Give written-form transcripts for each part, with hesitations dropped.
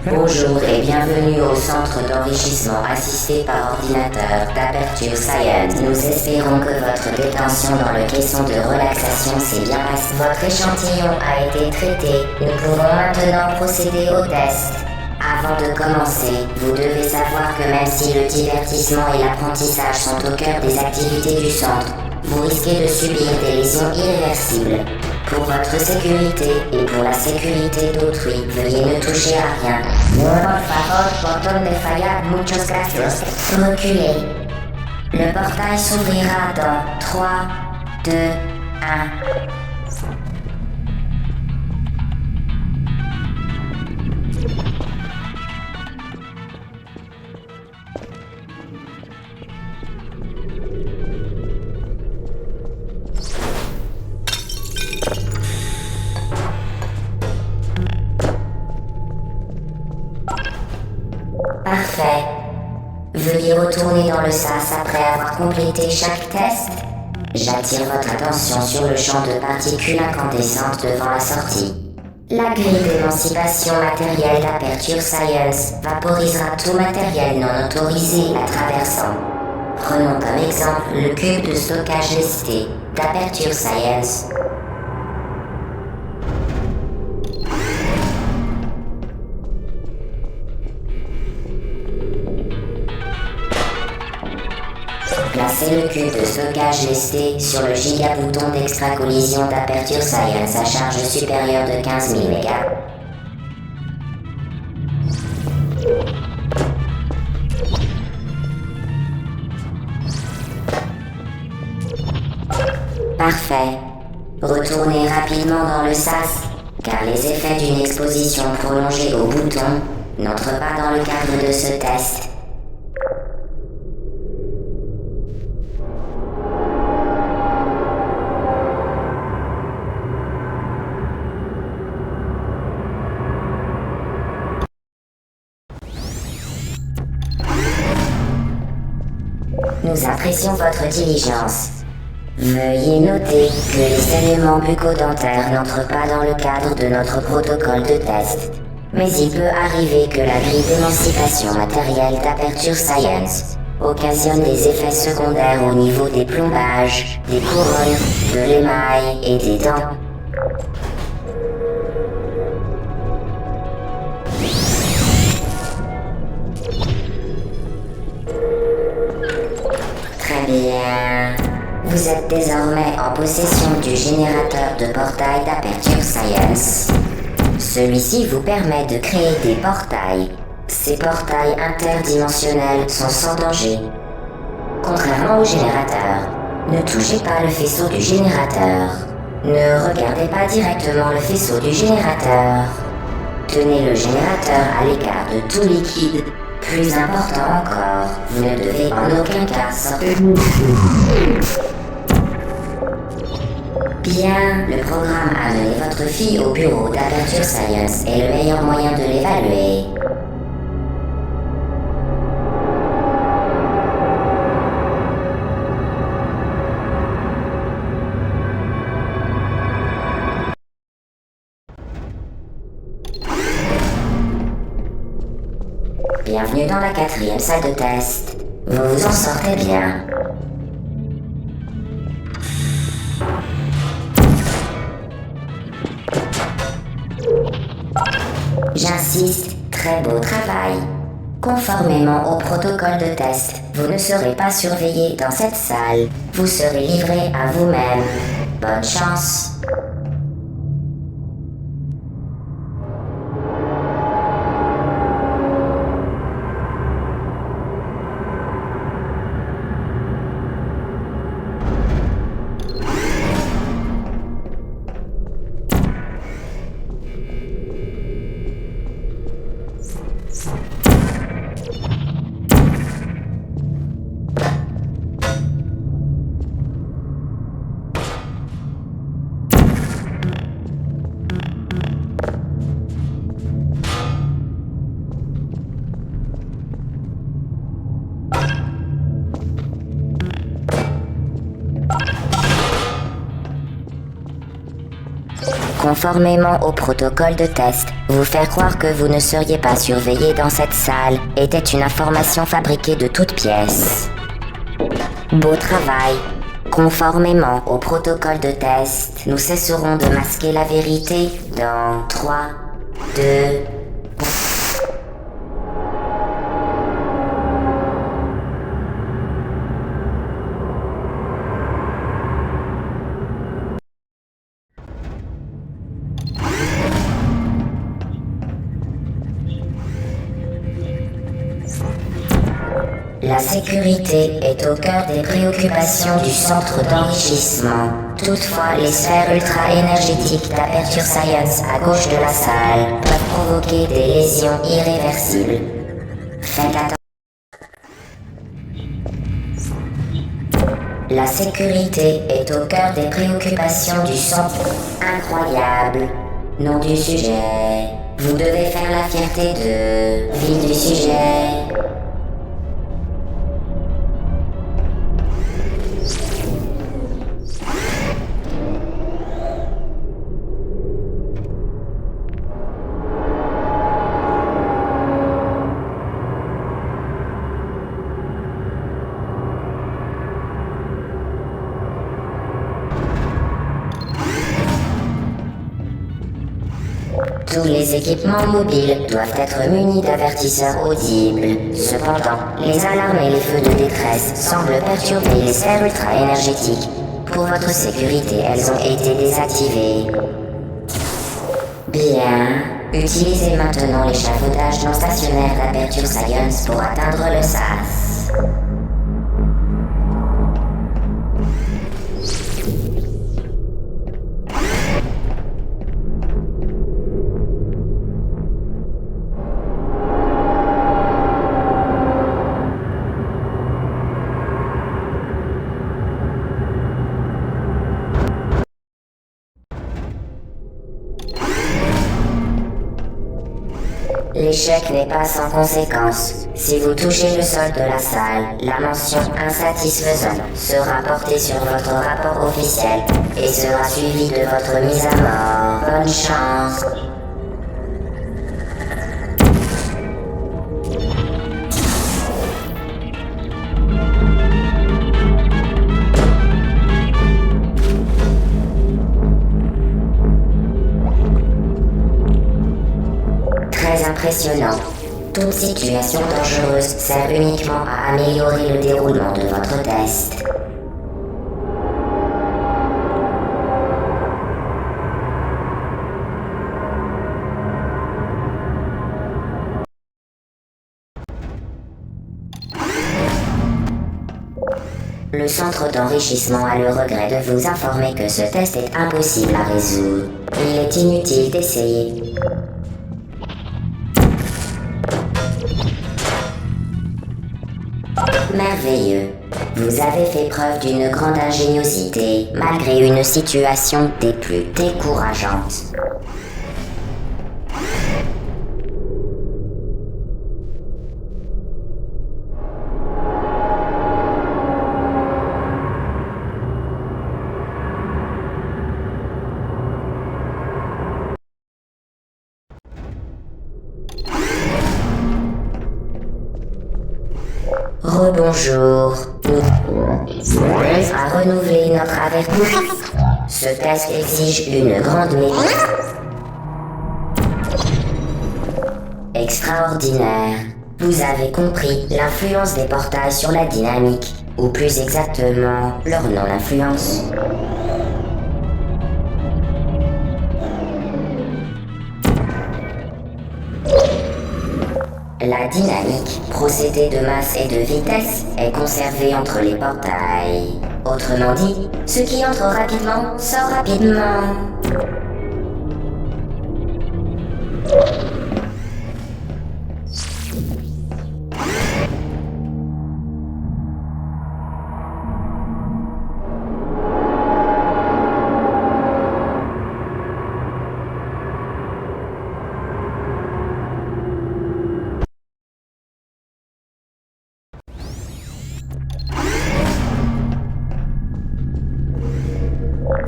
Bonjour et bienvenue au centre d'enrichissement assisté par ordinateur d'Aperture Science. Nous espérons que votre détention dans le caisson de relaxation s'est bien passée. Votre échantillon a été traité. Nous pouvons maintenant procéder au test. Avant de commencer, vous devez savoir que même si le divertissement et l'apprentissage sont au cœur des activités du centre, vous risquez de subir des lésions irréversibles. Pour votre sécurité et pour la sécurité d'autrui, veuillez ne toucher à rien. Por favor, botón de fallar, muchas gracias. Reculez. Le portail s'ouvrira dans 3, 2, 1. Parfait. Veuillez retourner dans le sas après avoir complété chaque test. J'attire votre attention sur le champ de particules incandescentes devant la sortie. La grille d'émancipation matérielle d'Aperture Science vaporisera tout matériel non autorisé la traversant. Prenons comme exemple le cube de stockage lesté d'Aperture Science. Placez le cube de stockage lesté sur le gigabouton d'extra-collision d'Aperture Science à charge supérieure de 15 000 MB. Parfait. Retournez rapidement dans le sas, car les effets d'une exposition prolongée au bouton n'entrent pas dans le cadre de ce test. Nous apprécions votre diligence. Veuillez noter que les éléments bucco-dentaires n'entrent pas dans le cadre de notre protocole de test. Mais il peut arriver que la grille d'émancipation matérielle d'Aperture Science occasionne des effets secondaires au niveau des plombages, des couronnes, de l'émail et des dents. Très bien. Vous êtes désormais en possession du générateur de portail d'Aperture Science. Celui-ci vous permet de créer des portails. Ces portails interdimensionnels sont sans danger. Contrairement au générateur, ne touchez pas le faisceau du générateur. Ne regardez pas directement le faisceau du générateur. Tenez le générateur à l'écart de tout liquide. Plus important encore, vous ne devez en aucun cas sortir. Bien, le programme a amené votre fille au bureau d'Aperture Science est le meilleur moyen de l'évaluer. Bienvenue dans la 4e salle de test. Vous vous en sortez bien. J'insiste, très beau travail. Conformément au protocole de test, vous ne serez pas surveillé dans cette salle. Vous serez livré à vous-même. Bonne chance. Conformément au protocole de test, Vous faire croire que vous ne seriez pas surveillé dans cette salle était une information fabriquée de toutes pièces. Beau travail. Conformément au protocole de test, nous cesserons de masquer la vérité dans 3, 2... La sécurité est au cœur des préoccupations du centre d'enrichissement. Toutefois, les sphères ultra-énergétiques d'Aperture Science à gauche de la salle peuvent provoquer des lésions irréversibles. Faites attention. La sécurité est au cœur des préoccupations du centre. Incroyable. Nom du sujet. Vous devez faire la fierté de... Ville du sujet. Tous les équipements mobiles doivent être munis d'avertisseurs audibles. Cependant, les alarmes et les feux de détresse semblent perturber les sphères ultra-énergétiques. Pour votre sécurité, elles ont été désactivées. Bien. Utilisez maintenant l'échafaudage non stationnaire d'Aperture Science pour atteindre le SAS. L'échec n'est pas sans conséquence. Si vous touchez le sol de la salle, la mention insatisfaisant sera portée sur votre rapport officiel et sera suivie de votre mise à mort. Bonne chance. Très impressionnant. Toute situation dangereuse sert uniquement à améliorer le déroulement de votre test. Le centre d'enrichissement a le regret de vous informer que ce test est impossible à résoudre. Il est inutile d'essayer. Merveilleux. Vous avez fait preuve d'une grande ingéniosité, malgré une situation des plus décourageantes. Rebonjour. Nous à renouveler notre avertissement. Ce test exige une grande maîtrise. Extraordinaire. Vous avez compris l'influence des portails sur la dynamique, ou plus exactement, leur non-influence. La dynamique, procédé de masse et de vitesse, est conservée entre les portails. Autrement dit, ce qui entre rapidement sort rapidement.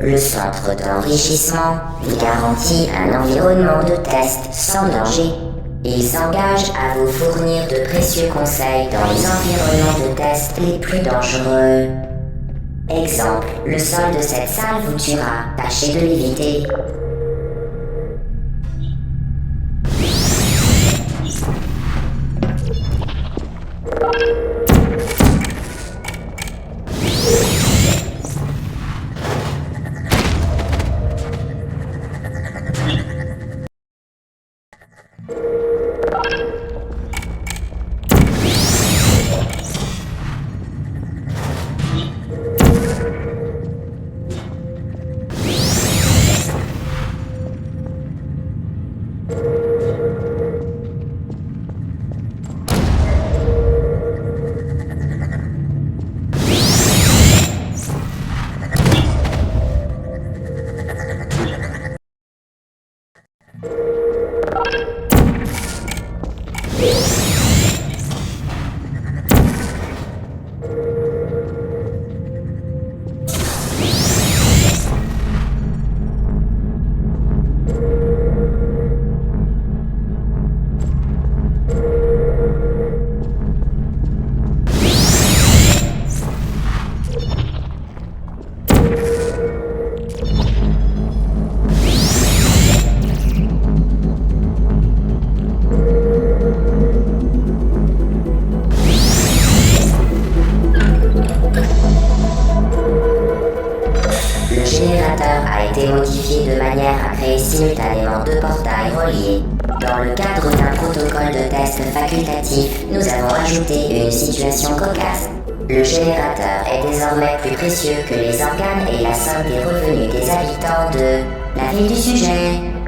Le centre d'enrichissement vous garantit un environnement de test sans danger. Il s'engage à vous fournir de précieux conseils dans les environnements de test les plus dangereux. Exemple, le sol de cette salle vous tuera, tâchez de l'éviter. Modifié de manière à créer simultanément deux portails reliés. Dans le cadre d'un protocole de test facultatif, nous avons ajouté une situation cocasse. Le générateur est désormais plus précieux que les organes et la somme des revenus des habitants de la ville du sujet.